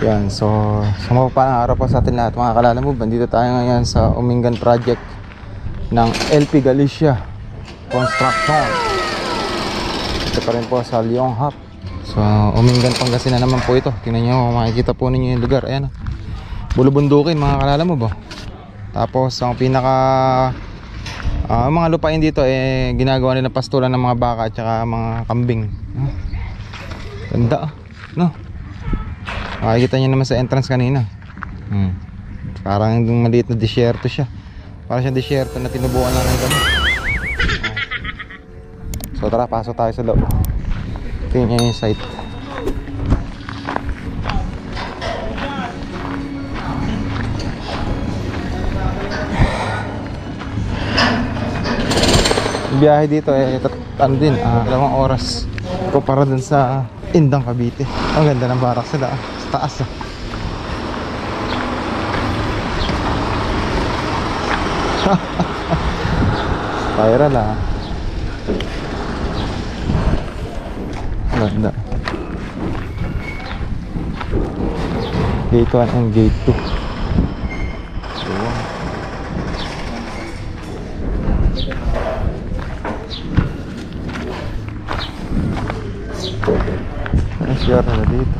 Yan, so sa mapapang araw po sa atin lahat mga kalala mo. Bandito tayo ngayon sa Umingan project ng LP Galicia Construction. Ito pa rin po sa Leonghap. So Umingan Pangasinan naman po ito. Tingnan nyo, makikita po ninyo yung lugar. Ayan, bulubundukin mga kalala mo ba. Tapos ang pinaka mga lupain dito ginagawa nila pastulan ng mga baka at saka mga kambing. Ganda no. Makikita nyo naman sa entrance kanina. Parang maliit na disyerto siya. Parang siya disyerto na tinubuan lang ng gano'n. So tara, pasok tayo sa loob. Tingnan nyo yung site. Biyahe dito ano din, 2 oras kumpara dun sa Indang, Cavite. Ang ganda ng barak sila sa taas. Spiral ganda. Gate 1 and gate 2. Share na dito.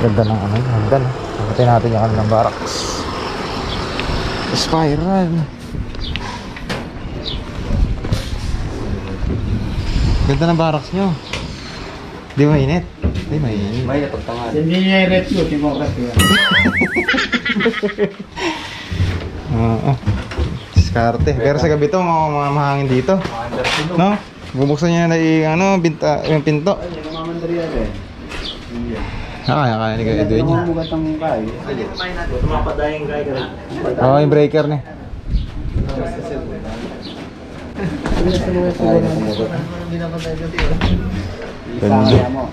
Ganda ng ano, ganda na. Pagkatin natin yung kanilang barracks. Spiral. Ganda ng barracks nyo. Di mainit? Di mainit. May napagtangan. Hindi niya i-review, timokrasya. Oo. Diskarte. Pero sa gabi to, mahangin dito. No? Bubuksan niya na yung pinto. Ay, namamandar yan Kaya ni Kuya Edwin niya. Bugat ang kayo. Tumapadayang guy ka rin. Oo, yung breaker niya. Kaya mo.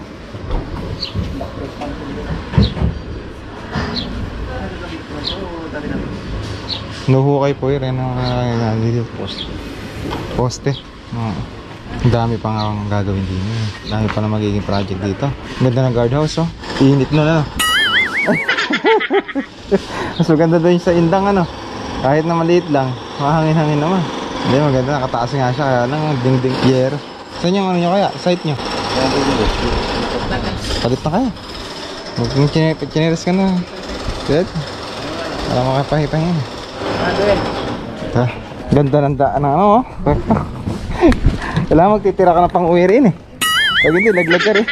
Nuhukay po yun. Poste. Ang dami pa nga akong gagawin din. Ang dami pa na magiging project dito. Ganda ng guardhouse, oh. Init na. Mas maganda doon sa Indang, ano. Kahit na maliit lang, mahangin-hangin naman. Hindi, maganda. Nakataas nga siya. Kaya lang, ding-ding pier. Saan yung ano nyo kaya? Site nyo? Palit na kayo. Mag-chineris ka na. Good? Para makapahipahin. Ganda ng daan ng ano, oh. Kailangan magtitira ka na pang uwi rin Pag hindi, laglag ka rin.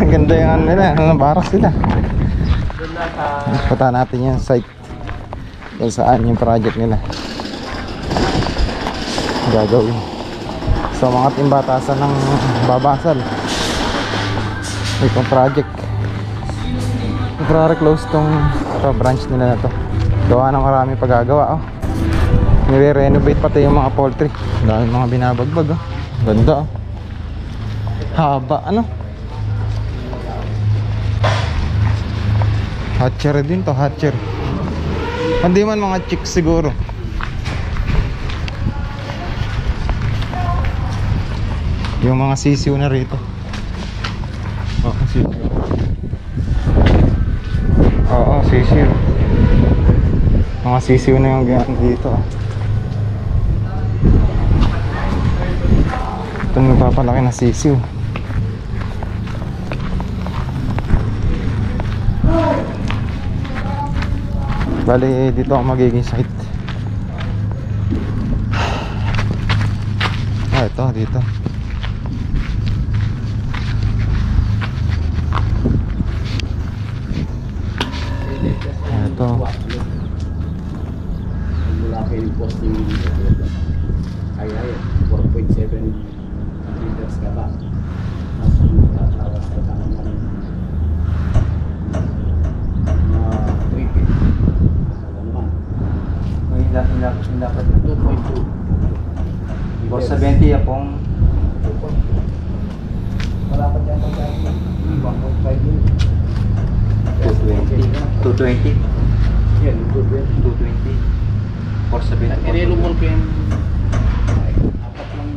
Ang ganda yung ano nila, barak sila. Punta natin yung site kung saan yung project nila gagawin. So mga timbatasan ng babasal itong project. Pra-close tong branch nila na to. Gawa ng marami pagagawa, oh. Nire-renovate pati yung mga poultry. Dahil mga binabagbag, oh. Ganda, oh. Haba, ano. Hatchery din to, hatchery. Hindi man mga chicks siguro. Yung mga sisiw na rito. Oh, sisiw. Oo, sisiw. Mga sisiw na yung gano'n dito. Ito nagpapalaki na sisiw. Bali dito ang magiging site. Ito dito. Ito. Mula kayo yung posting dito. Ay, 4.7 liters ka ba? Mas matatawas ka pa naman. 3.50. Ano naman? May dapat 2.2. 470 apong Wala pa dyan pagkain. 1.5 yun. 220. 220. Yan, 220. 220. Inilumol ko yung apat lang.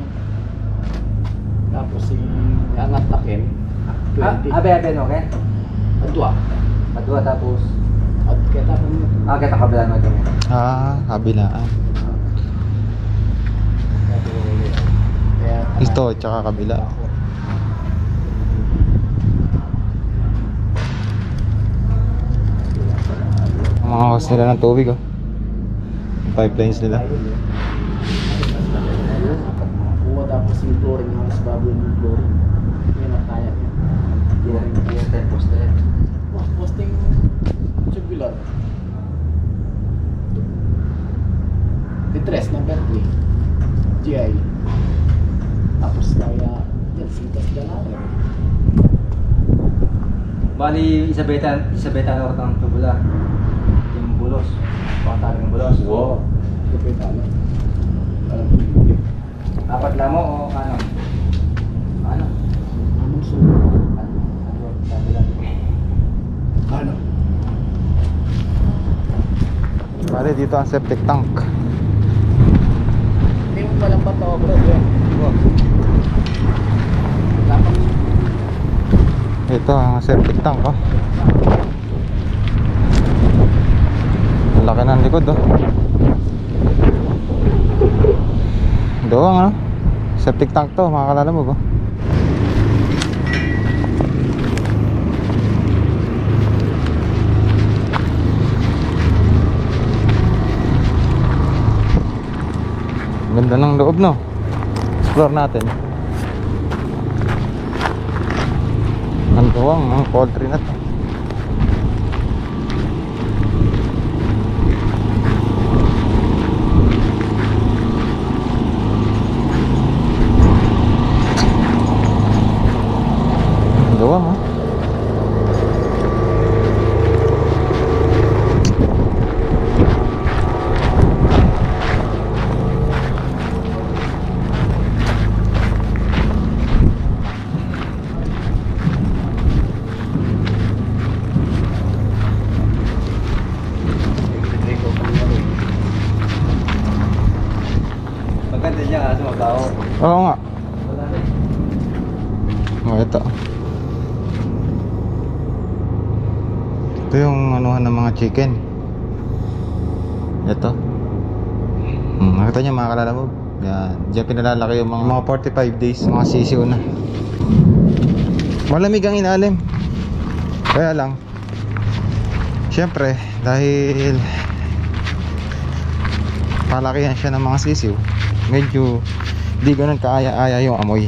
Tapos yung angatakin, 20. Abe, no, okay? Adwa. Madua tapos. At kaya tapos mo. Kita kabila mo dyan. Kabilaan. Kaya Ito, tsaka kabila. Ang mga hose nila ng tubig, oh. Yung pipelines nila. kuha tapos yung flooring ng mas bago yung flooring. Yan ang kaya niya. Yan tayo poste. Posting tubular. Litres number 3. GI. Tapos kaya yan, sintas dalawa. Bali, isa beta na ng tubular. Yung bulos. Pangtali ng bulos. Wow. Kapita na. Apat lang mo o ano? Ano? Anong sulit? Sabi lang. Ano? Bale, dito ang septic tank. Hindi mo palang bato, bro. Tapos Ito ang septic tank, oh. Ang laki ng likod, oh. Doang, ano? Septic tank to, mga kalalamog, oh. Ganda ng loob, no? Explore natin. Ang tuwang, ang poultry na to. Ang tuwang, ha? Maganda niya kaso magtao. Oo nga. Wala na Oh, ito. Ito yung anuhan ng mga chicken. Ito. Nakita niyo mga kalalamog. Yan. Diyan pinalalaki yung mga 45 days. Mga sisiw na. Malamig ang ilalim. Kaya lang, syempre, dahil palakihan siya ng mga sisiw, medyo di ganun kaaya-aya yung amoy.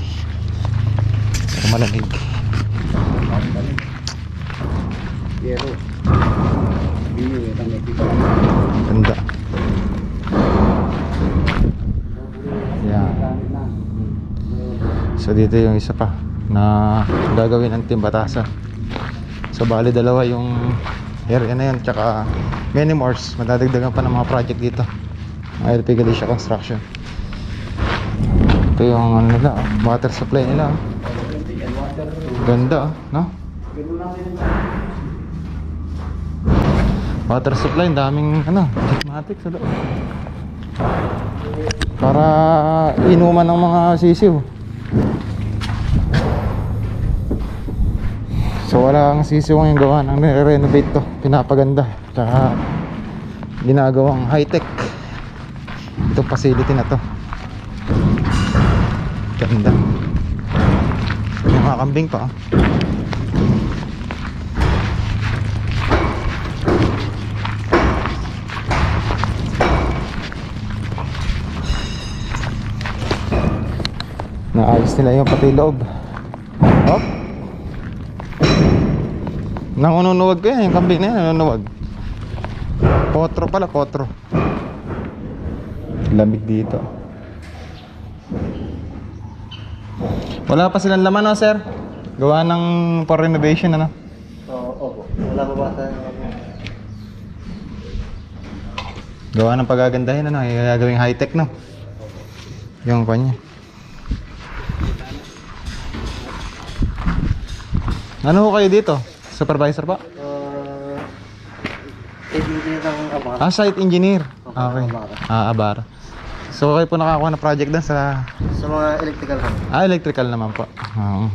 Pero malamig. Pero hindi yung nakikita. Ganda. Yan. So dito yung isa pa na gagawin ng Team Batasan. So bali dalawa yung area na yun, tsaka many more. Madadagdagan pa ng mga project dito. LP Galicia Construction. Ito yung ano nila, water supply nila. Ganda, no? Water supply, daming ano, automatic sa loob. Para inuman ng mga sisiw. So wala ang sisiw yung gawa ng renovate to, pinapaganda. Tsaka ginagawang high-tech itong facility na to. Ganda. May mga kambing pa, oh. Naayos nila yung pati loob. Hop. Nangununuwag ko yan, yung kambing na yan, nanunuwag. Potro pala, potro. Lamig dito. Wala pa silang laman, no, sir? Gawa ng for renovation, ano? Opo. Wala pa ba tayo? Gawa ng pagagandahin, ano? Gagawing high-tech, no? Yung kanya. Ano ho kayo dito? Supervisor pa? Engineer ng ama. Site engineer. Okay. Abara. So kayo po nakakuha na project doon sa... Sa mga electrical kami. Electrical naman po. Oo.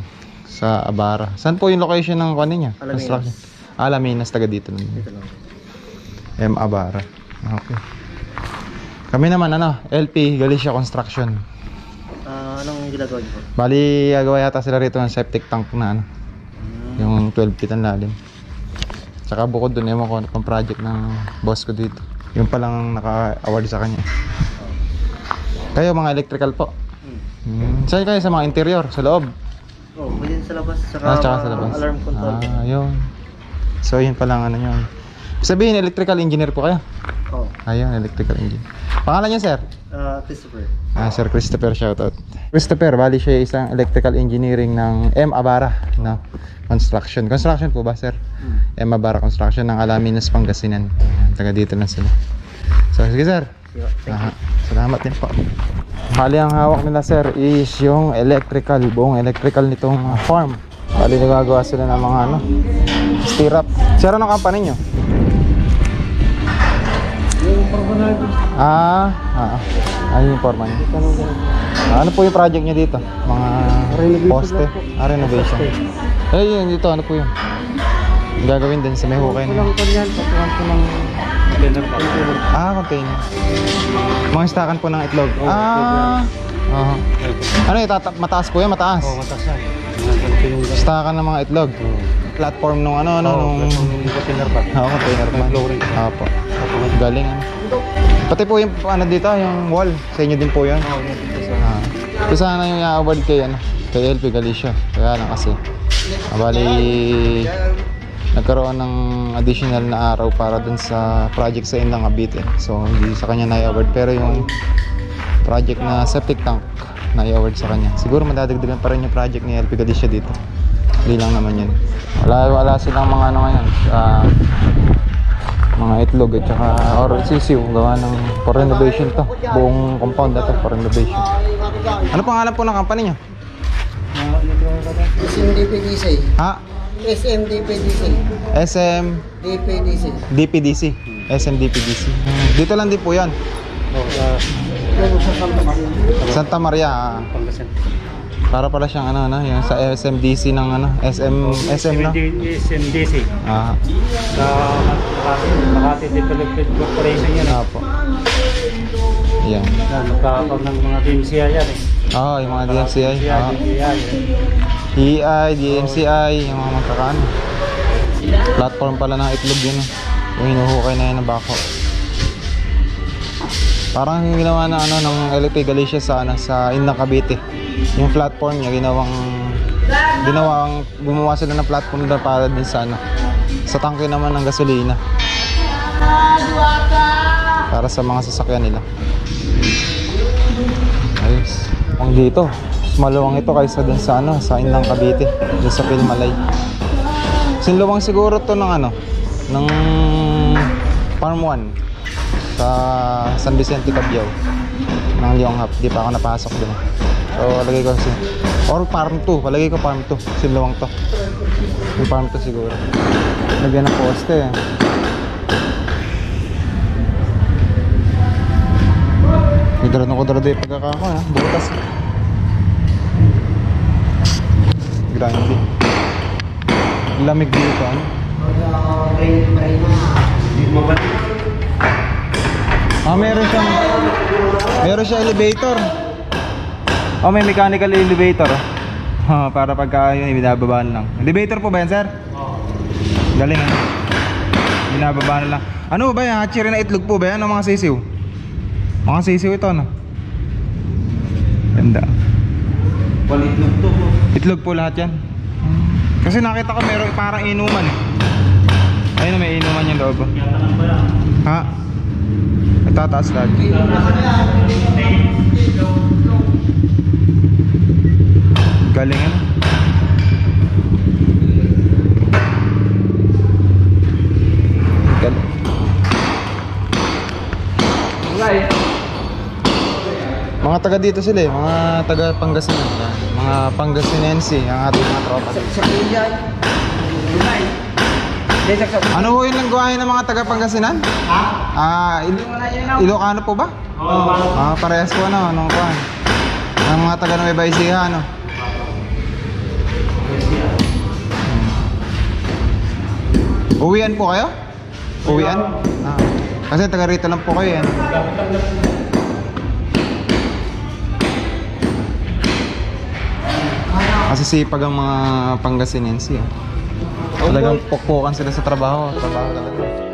Sa Abara. Saan po yung location ng kuha ninyo? Alaminas. Construction? Alaminas, taga dito naman. Dito lang. M. Abara. Okay. Kami naman LP Galicia Construction. Anong ginagawa niyo po? Bali, gagawa yata sila rito ng septic tank na yung 12 feet ang lalim. Tsaka bukod dun, ewan ko ano pang project ng boss ko dito. Yung palang naka-award sa kanya. Kayo mga electrical po. Saan kayo sa mga interior? Sa loob? Pwede sa labas. Saka Tsaka sa labas. alarm control. Yun. So yun palang yun. Sabihin, electrical engineer po kayo? Oo. Ayun, electrical engineer. Pangalan niya, sir? Christopher. Sir Christopher, shoutout. Christopher, bali siya isang electrical engineering ng M. Abara na construction. Construction po ba, sir? M. Abara Construction ng Alaminas, Pangasinan. Ayan, taga dito lang sila. So, sige, sir. Salamat din po. Bali, ang hawak nila, sir, is yung electrical, buong electrical nitong farm. Bali, nagagawa sila ng mga stirrup. Sir, anong company nyo? Ayun yung foreman. Ano po yung project nyo dito? Mga poste? Renovation. Yun dito, ano po yun? Yung gagawin din sa may hukay na yun. Container. Mga stakan po ng itlog. Ano yung mataas po yan? Mataas? Oo, mataas yan. Stakan ng mga itlog. Platform nung nung container pa. Container pa. Opo. Galing Pati po yung dito, yung wall, sa inyo din po yan. So sana yung i-award kay LP Galicia. Kaya lang kasi bali nagkaroon ng additional na araw para dun sa project sa Indang Cavite. So hindi sa kanya na-award, pero yung project na septic tank na-award sa kanya. Siguro madadagdagan pa rin yung project ni LP Galicia dito. Hindi lang naman yun. Wala silang mga ngayon. Mga itlog at saka or sisiw gawa ng for renovation to. Buong compound na to for renovation. Ano pangalan po ng company nyo? SMDPDC. SMDPDC. DPDC. SMDPDC. Dito lang din po yan. Santa Maria. Para pala siyang yung sa SMDC ng SM na. SMDC. Sa Makati Development Corporation yan. Po. Yan. Nagkakaroon ng mga DMCI yan yung mga DMCI. EI, DMCI, yung mga magkakaano. Platform pala ng itlog yun. Yung hinuhukay na yan ng bako. Parang yung ginawa na ng LP Galicia sa Indang Cavite. Yung platform niya gumawa sila ng platform doon para din sa sa tangke naman ng gasolina. Para sa mga sasakyan nila. Ayos. Ang dito, maluwang ito kaysa dun sa sa Indang Cavite, dun sa Pilmalay. Sinluwang siguro to ng ng Farm 1 sa San Vicente, Cabiao ng Leonghap. Di pa ako napasok dun. So lagay ko or Farm 2, palagay ko Farm 2, sinluwang to. Yung Farm 2 siguro. Lagyan ng poste Hidran ko dito yung pagkakako bukas. Grande. Lamig dito meron siyang elevator. May mechanical elevator. Para pagka yun binababaan lang. Elevator po ba yan, sir? Galing binababaan lang. Ano ba yan? Hatchery na itlog po ba yan? Mga sisiw? Mga sisiw ito ganda. Itlog to po. Itlog po lahat yan. Kasi nakita ko meron parang inuman ayun may inuman yung loob. Tataas lahat. Galing galing. Mga taga dito sila mga taga Pangasinan. Mga Pangasinense ang ating mga tropa. Ano ho yung lengguwahe ng mga taga Pangasinan? Ilocano po ba? Parehas po ano, anong kuhan? Ang mga taga Nueva Ecija, ano? Uwian po kayo? Uwian? Kasi taga rito lang po kayo, ano? Kasi sipag ang mga Pangasinense, Talagang pukpukan sila sa trabaho. Trabaho talaga.